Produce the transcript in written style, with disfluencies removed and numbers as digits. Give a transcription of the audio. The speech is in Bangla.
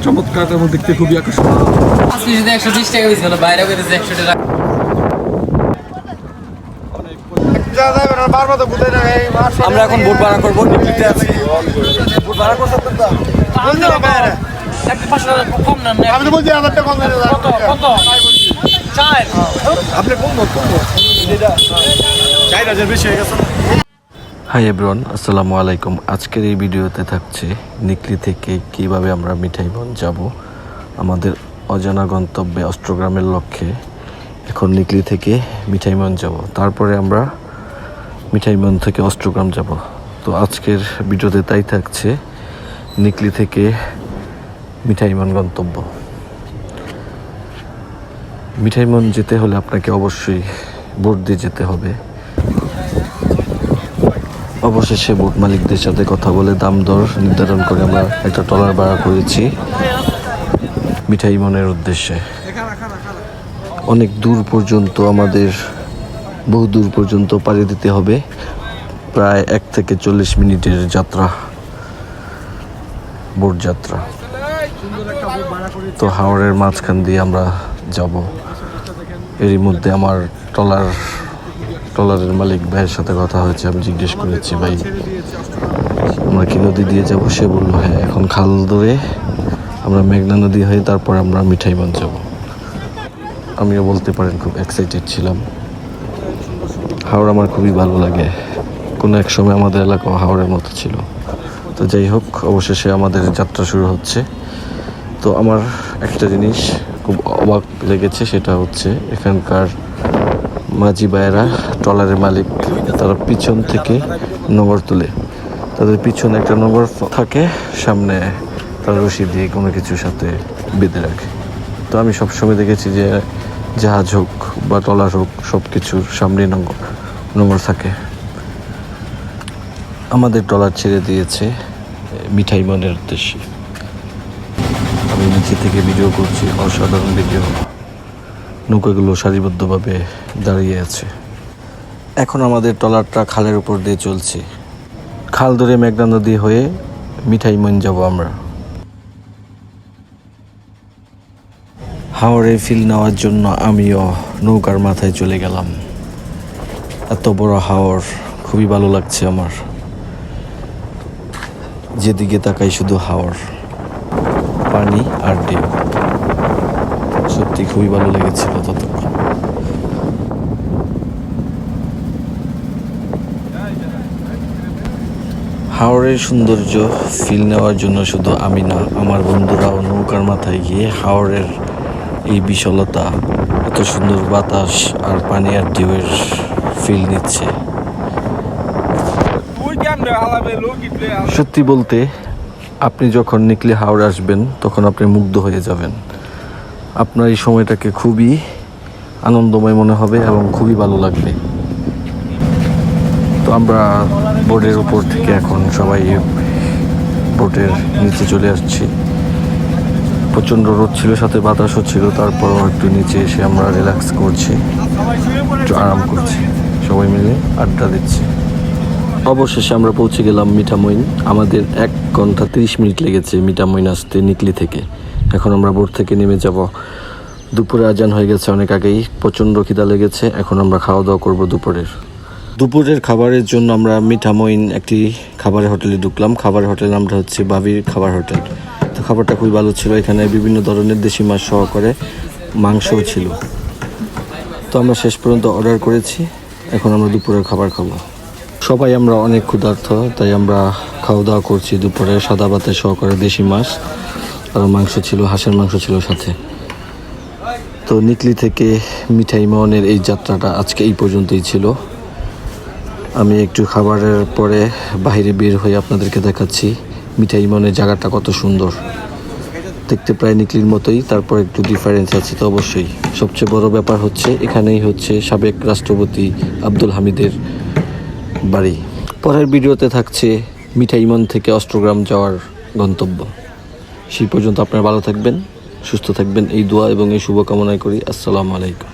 চমৎকার এবং দেখতে খুবই আকর্ষণীয়। আজকে যদি 120 টাকা দিছিল বাইরে কইতেছে 100 টাকা। আমরা এখন বোট ভাড়া করবো, নিকলিতে আছি। বোট ভাড়া করতে তো একটা 500 টাকা কম না আমি তো বলছি 1000 টাকা কম দেন। কত কত চাই আপনি কোন বোট এটা 4000 বেশি হয়ে গেছে। হাই এভরিওয়ান, আসসালামু আলাইকুম। আজকের এই ভিডিওতে থাকছে নিকলি থেকে কিভাবে আমরা মিঠাইবন যাব আমাদের অজানা গন্তব্যে অষ্টগ্রামের লক্ষ্যে। এখন নিকলি থেকে মিঠাইবন যাব, তারপরে আমরা মিঠাইবন থেকে অষ্টগ্রাম যাব। তো আজকের ভিডিওতে তাই থাকছে, নিকলি থেকে মিঠাইবন গন্তব্য। মিঠাইবন যেতে হলে আপনাকে অবশ্যই বোট দিয়ে যেতে হবে। অবশেষে বোট মালিকদের সাথে কথা বলে দাম দর নির্ধারণ করে আমরা একটা ট্রলার ভাড়া করেছি মিঠাইবনের উদ্দেশ্যে। অনেক দূর পর্যন্ত আমাদের বহু দূর পর্যন্ত পাড়ি দিতে হবে, প্রায় 1 থেকে 40 মিনিটের যাত্রা, বোট যাত্রা। তো হাওরের মাঝখান দিয়ে আমরা যাব। এরই মধ্যে আমার ট্রলারের মালিক ভাইয়ের সাথে কথা হয়েছে। আমি জিজ্ঞেস করেছি, ভাই আমরা কি নদী দিয়ে যাব? সে বললো হ্যাঁ, এখন খাল ধরে আমরা মেঘনা নদী হয়ে তারপর আমরা মিঠাইবন যাব। আমিও বলতে পারেন খুব এক্সাইটেড ছিলাম। হাওড় আমার খুবই ভালো লাগে, কোনো এক সময় আমাদের এলাকাও হাওড়ের মতো ছিল। তো যাই হোক, অবশেষে আমাদের যাত্রা শুরু হচ্ছে। তো আমার একটা জিনিস খুব অবাক লেগেছে, সেটা হচ্ছে এখানকার মাঝি ভাইয়েরা, ট্রলারের মালিক, তারা পিছন থেকে নোঙর তুলে। তাদের পিছনে একটা নোঙর থাকে, সামনে তারা রশি দিয়ে কোনো কিছুর সাথে বেঁধে রাখে। তো আমি সবসময় দেখেছি যে জাহাজ হোক বা ট্রলার হোক, সব কিছুর সামনে নোঙর থাকে। আমাদের ট্রলার ছেড়ে দিয়েছে মিঠাইবনের উদ্দেশ্যে। আমি নিচে থেকে ভিডিও করছি, অসাধারণ ভিডিও। নৌকাগুলো সারিবদ্ধভাবে দাঁড়িয়ে আছে। এখন আমাদের ট্রলারটা খালের উপর দিয়ে চলছে। খাল ধরে মেঘনা নদী হয়ে মিঠাইবন যাব আমরা। হাওড়ে ফিল নেওয়ার জন্য আমিও নৌকার মাথায় চলে গেলাম। এত বড় হাওর, খুবই ভালো লাগছে আমার। যেদিকে তাকাই শুধু হাওর, পানি আর ঢেউ। সত্যি খুবই ভালো লেগেছিল ততক্ষণ। হাওরের সৌন্দর্য ফিল নেওয়ার জন্য শুধু আমি না, আমার বন্ধুরাও নৌকার মাথায় গিয়ে হাওরের এই বিশালতা, এত সুন্দর বাতাস আর পানি আর ঢেউয়ের ফিল নিচ্ছে। সত্যি বলতে, আপনি যখন নিকলি হাওড়ে আসবেন তখন আপনি মুগ্ধ হয়ে যাবেন। আপনার এই সময়টাকে খুবই আনন্দময় মনে হবে এবং খুবই ভালো লাগবে। তো আমরা বোটের উপর থেকে এখন সবাই বোটের নিচে চলে আসছি। প্রচণ্ড রোদ ছিল, সাথে বাতাসও ছিল, তারপরও একটু নিচে এসে আমরা রিল্যাক্স করছি, একটু আরাম করছি, সবাই মিলে আড্ডা দিচ্ছি। অবশেষে আমরা পৌঁছে গেলাম মিঠামইন। আমাদের 1 ঘন্টা 30 মিনিট লেগেছে মিঠামইন আসতে নিকলি থেকে। এখন আমরা বোট থেকে নেমে যাব। দুপুরে আজান হয়ে গেছে অনেক আগেই, প্রচণ্ড খিদা লেগেছে। এখন আমরা খাওয়া দাওয়া করবো দুপুরের খাবারের জন্য আমরা মিঠামইন একটি খাবারের হোটেলে ঢুকলাম। খাবারের হোটেলের নামটা হচ্ছে বাবির খাবার হোটেল। তো খাবারটা খুবই ভালো ছিল। এখানে বিভিন্ন ধরনের দেশি মাছ সহকারে মাংসও ছিল। তো আমরা শেষ পর্যন্ত অর্ডার করেছি। এখন আমরা দুপুরের খাবার খাবো। সবাই আমরা অনেক ক্ষুধার্ত, তাই আমরা খাওয়া দাওয়া করছি দুপুরে। সাদা ভাতে সহকারে দেশি মাছ আর মাংস ছিল, হাঁসের মাংস ছিল সাথে। তো নিকলি থেকে মিঠাইবনের এই যাত্রাটা আজকে এই পর্যন্তই ছিল। আমি একটু খাবারের পরে বাইরে বের হয়ে আপনাদেরকে দেখাচ্ছি মিঠাইবনের জায়গাটা কত সুন্দর। দেখতে প্রায় নিকলির মতোই, তারপর একটু ডিফারেন্স আছে তো অবশ্যই। সবচেয়ে বড় ব্যাপার হচ্ছে এখানেই হচ্ছে সাবেক রাষ্ট্রপতি আব্দুল হামিদের বাড়ি। পরের ভিডিওতে থাকছে মিঠাইবন থেকে অষ্টগ্রাম যাওয়ার গন্তব্য। সেই পর্যন্ত আপনারা ভালো থাকবেন, সুস্থ থাকবেন, এই দোয়া এবং এই শুভকামনাই করি। আসসালামু আলাইকুম।